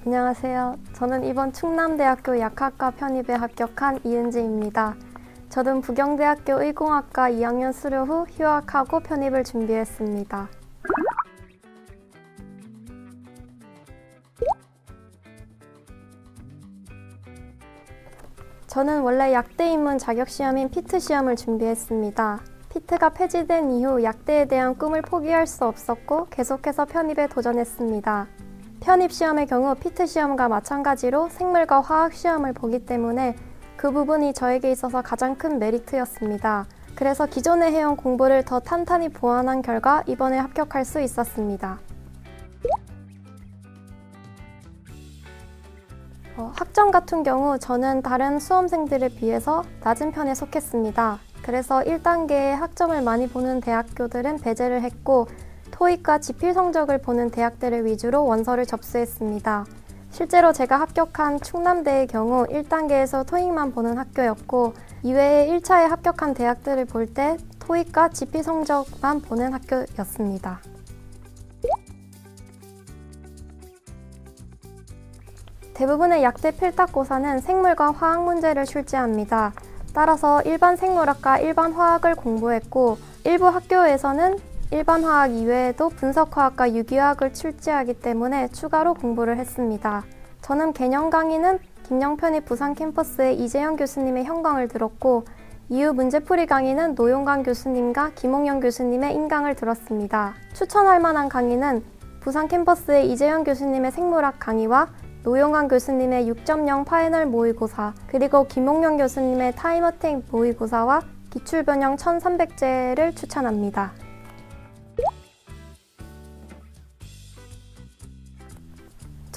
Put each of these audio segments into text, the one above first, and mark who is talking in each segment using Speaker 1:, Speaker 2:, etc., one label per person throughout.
Speaker 1: 안녕하세요. 저는 이번 충남대학교 약학과 편입에 합격한 이은지입니다. 저는 부경대학교 의공학과 2학년 수료 후 휴학하고 편입을 준비했습니다. 저는 원래 약대 입문 자격시험인 피트 시험을 준비했습니다. 피트가 폐지된 이후 약대에 대한 꿈을 포기할 수 없었고 계속해서 편입에 도전했습니다. 편입 시험의 경우 피트 시험과 마찬가지로 생물과 화학 시험을 보기 때문에 그 부분이 저에게 있어서 가장 큰 메리트였습니다. 그래서 기존에 해온 공부를 더 탄탄히 보완한 결과 이번에 합격할 수 있었습니다. 학점 같은 경우 저는 다른 수험생들에 비해서 낮은 편에 속했습니다. 그래서 1단계에 학점을 많이 보는 대학교들은 배제를 했고 토익과 지필 성적을 보는 대학들을 위주로 원서를 접수했습니다. 실제로 제가 합격한 충남대의 경우 1단계에서 토익만 보는 학교였고 이외에 1차에 합격한 대학들을 볼 때 토익과 지필 성적만 보는 학교였습니다. 대부분의 약대 필탁고사는 생물과 화학 문제를 출제합니다. 따라서 일반 생물학과 일반 화학을 공부했고 일부 학교에서는 일반 화학 이외에도 분석화학과 유기화학을 출제하기 때문에 추가로 공부를 했습니다. 저는 개념 강의는 김영편이 부산 캠퍼스의 이재영 교수님의 현강을 들었고 이후 문제풀이 강의는 노용관 교수님과 김홍영 교수님의 인강을 들었습니다. 추천할 만한 강의는 부산 캠퍼스의 이재영 교수님의 생물학 강의와 노용관 교수님의 6.0 파이널 모의고사, 그리고 김홍영 교수님의 타임어택 모의고사와 기출변형 1300제를 추천합니다.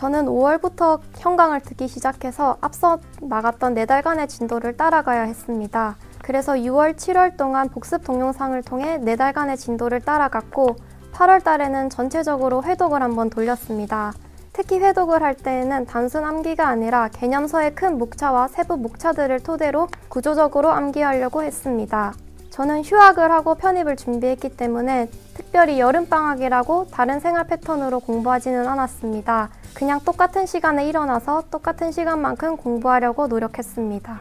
Speaker 1: 저는 5월부터 현강을 듣기 시작해서 앞서 나갔던 4달간의 진도를 따라가야 했습니다. 그래서 6월, 7월 동안 복습 동영상을 통해 4달간의 진도를 따라갔고 8월 달에는 전체적으로 회독을 한번 돌렸습니다. 특히 회독을 할 때에는 단순 암기가 아니라 개념서의 큰 목차와 세부 목차들을 토대로 구조적으로 암기하려고 했습니다. 저는 휴학을 하고 편입을 준비했기 때문에 특별히 여름방학이라고 다른 생활 패턴으로 공부하지는 않았습니다. 그냥 똑같은 시간에 일어나서 똑같은 시간만큼 공부하려고 노력했습니다.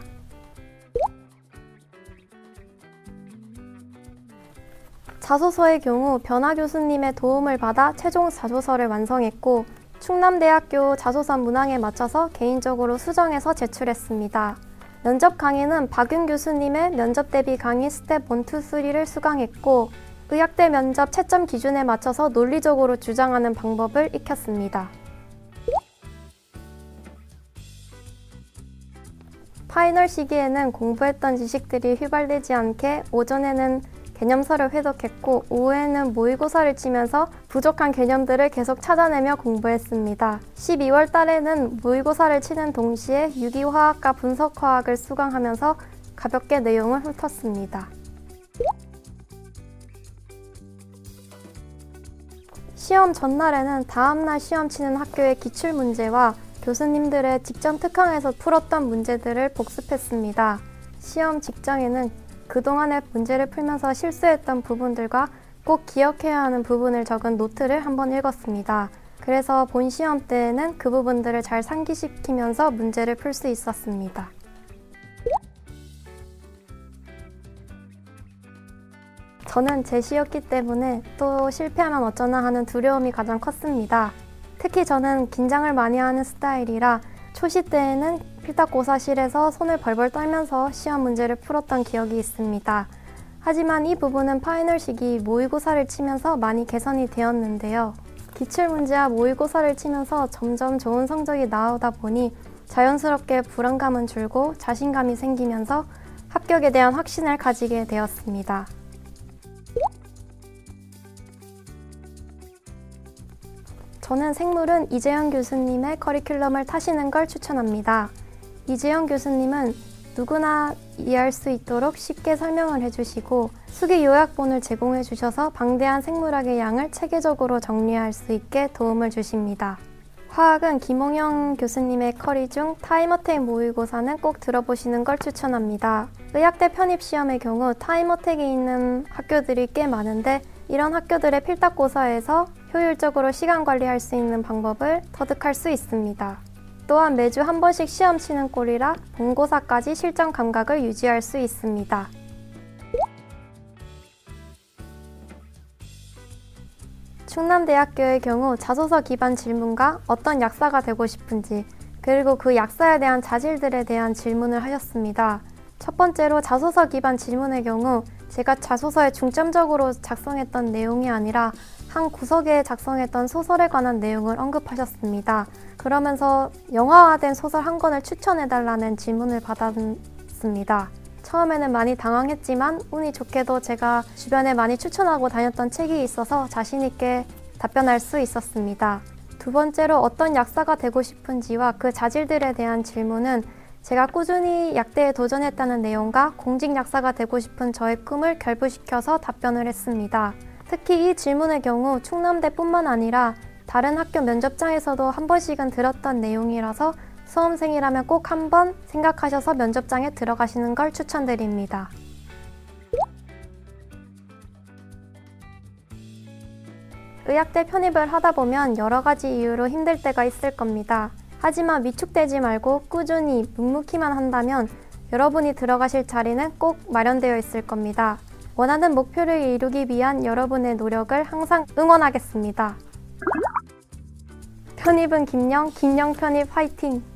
Speaker 1: 자소서의 경우 변화 교수님의 도움을 받아 최종 자소서를 완성했고 충남대학교 자소서 문항에 맞춰서 개인적으로 수정해서 제출했습니다. 면접 강의는 박윤 교수님의 면접 대비 강의 스텝 1, 2, 3를 수강했고 의학대 면접 채점 기준에 맞춰서 논리적으로 주장하는 방법을 익혔습니다. 파이널 시기에는 공부했던 지식들이 휘발되지 않게 오전에는 개념서를 회독했고 오후에는 모의고사를 치면서 부족한 개념들을 계속 찾아내며 공부했습니다. 12월 달에는 모의고사를 치는 동시에 유기화학과 분석화학을 수강하면서 가볍게 내용을 훑었습니다. 시험 전날에는 다음날 시험 치는 학교의 기출문제와 교수님들의 직전 특강에서 풀었던 문제들을 복습했습니다. 시험 직전에는 그동안의 문제를 풀면서 실수했던 부분들과 꼭 기억해야 하는 부분을 적은 노트를 한번 읽었습니다. 그래서 본 시험 때에는 그 부분들을 잘 상기시키면서 문제를 풀 수 있었습니다. 저는 제시였기 때문에 또 실패하면 어쩌나 하는 두려움이 가장 컸습니다. 특히 저는 긴장을 많이 하는 스타일이라 초시 때에는 필탁고사실에서 손을 벌벌 떨면서 시험 문제를 풀었던 기억이 있습니다. 하지만 이 부분은 파이널 시기 모의고사를 치면서 많이 개선이 되었는데요. 기출문제와 모의고사를 치면서 점점 좋은 성적이 나오다 보니 자연스럽게 불안감은 줄고 자신감이 생기면서 합격에 대한 확신을 가지게 되었습니다. 저는 생물은 이재영 교수님의 커리큘럼을 타시는 걸 추천합니다. 이재영 교수님은 누구나 이해할 수 있도록 쉽게 설명을 해주시고 수기 요약본을 제공해 주셔서 방대한 생물학의 양을 체계적으로 정리할 수 있게 도움을 주십니다. 화학은 김홍영 교수님의 커리 중 타임어택 모의고사는 꼭 들어보시는 걸 추천합니다. 의학대 편입시험의 경우 타임어택이 있는 학교들이 꽤 많은데 이런 학교들의 필탁고사에서 효율적으로 시간 관리할 수 있는 방법을 터득할 수 있습니다. 또한 매주 한 번씩 시험 치는 꼴이라 본고사까지 실전 감각을 유지할 수 있습니다. 충남대학교의 경우 자소서 기반 질문과 어떤 약사가 되고 싶은지, 그리고 그 약사에 대한 자질들에 대한 질문을 하셨습니다. 첫 번째로 자소서 기반 질문의 경우 제가 자소서에 중점적으로 작성했던 내용이 아니라 한 구석에 작성했던 소설에 관한 내용을 언급하셨습니다. 그러면서 영화화된 소설 한 권을 추천해달라는 질문을 받았습니다. 처음에는 많이 당황했지만 운이 좋게도 제가 주변에 많이 추천하고 다녔던 책이 있어서 자신 있게 답변할 수 있었습니다. 두 번째로 어떤 약사가 되고 싶은지와 그 자질들에 대한 질문은 제가 꾸준히 약대에 도전했다는 내용과 공직 약사가 되고 싶은 저의 꿈을 결부시켜서 답변을 했습니다. 특히 이 질문의 경우 충남대뿐만 아니라 다른 학교 면접장에서도 한 번씩은 들었던 내용이라서 수험생이라면 꼭 한번 생각하셔서 면접장에 들어가시는 걸 추천드립니다. 의학대 편입을 하다 보면 여러 가지 이유로 힘들 때가 있을 겁니다. 하지만 위축되지 말고 꾸준히 묵묵히만 한다면 여러분이 들어가실 자리는 꼭 마련되어 있을 겁니다. 원하는 목표를 이루기 위한 여러분의 노력을 항상 응원하겠습니다. 편입은 김영 편입 화이팅!